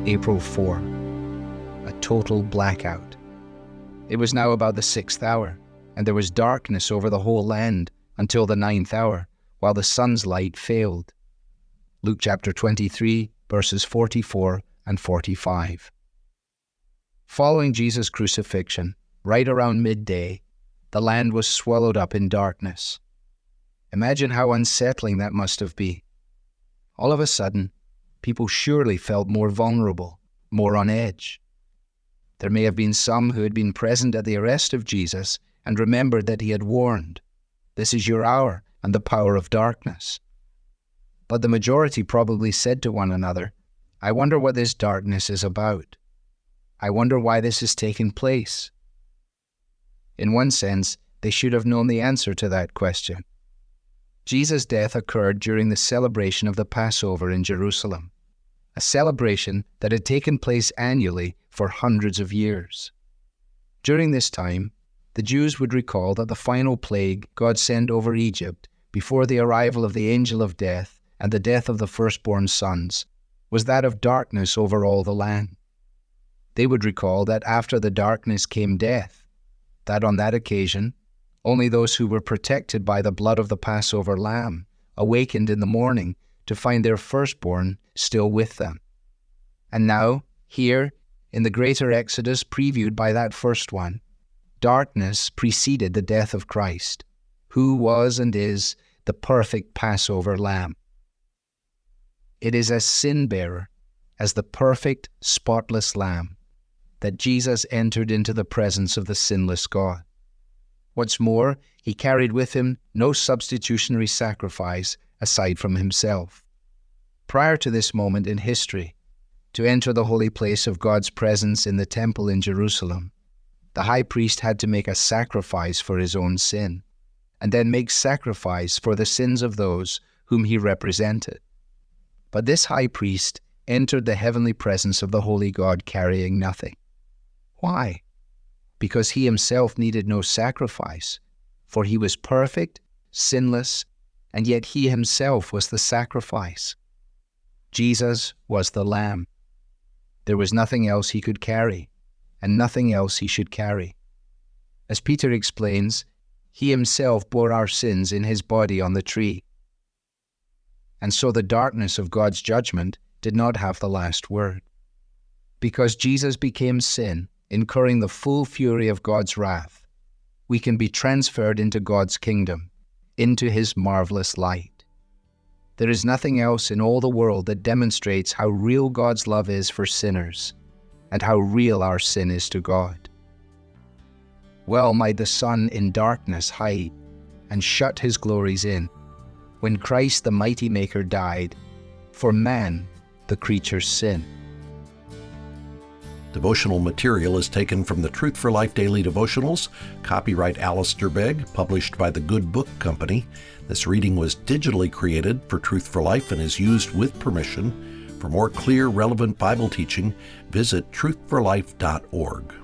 April 4. A total blackout. It was now about the 6th hour, and there was darkness over the whole land until the 9th hour, while the sun's light failed. Luke chapter 23, verses 44 and 45. Following Jesus' crucifixion, right around midday, the land was swallowed up in darkness. Imagine how unsettling that must have been. All of a sudden, people surely felt more vulnerable, more on edge. There may have been some who had been present at the arrest of Jesus and remembered that he had warned, "This is your hour and the power of darkness." But the majority probably said to one another, "I wonder what this darkness is about. I wonder why this has taken place." In one sense, they should have known the answer to that question. Jesus' death occurred during the celebration of the Passover in Jerusalem, a celebration that had taken place annually for hundreds of years. During this time, the Jews would recall that the final plague God sent over Egypt before the arrival of the angel of death and the death of the firstborn sons was that of darkness over all the land. They would recall that after the darkness came death, that on that occasion, only those who were protected by the blood of the Passover lamb awakened in the morning to find their firstborn still with them. And now, here, in the greater Exodus previewed by that first one, darkness preceded the death of Christ, who was and is the perfect Passover lamb. It is as sin-bearer, as the perfect, spotless lamb, that Jesus entered into the presence of the sinless God. What's more, he carried with him no substitutionary sacrifice aside from himself. Prior to this moment in history, to enter the holy place of God's presence in the temple in Jerusalem, the high priest had to make a sacrifice for his own sin, and then make sacrifice for the sins of those whom he represented. But this high priest entered the heavenly presence of the holy God carrying nothing. Why? Because he himself needed no sacrifice, for he was perfect, sinless, and yet he himself was the sacrifice. Jesus was the Lamb. There was nothing else he could carry, and nothing else he should carry. As Peter explains, he himself bore our sins in his body on the tree. And so the darkness of God's judgment did not have the last word. Because Jesus became sin, incurring the full fury of God's wrath, we can be transferred into God's kingdom, into his marvelous light. There is nothing else in all the world that demonstrates how real God's love is for sinners, and how real our sin is to God. Well might the sun in darkness hide, and shut his glories in, when Christ the mighty Maker died, for man, the creature's sin. Devotional material is taken from the Truth for Life Daily Devotionals, copyright Alistair Begg, published by the Good Book Company. This reading was digitally created for Truth for Life and is used with permission. For more clear, relevant Bible teaching, visit truthforlife.org.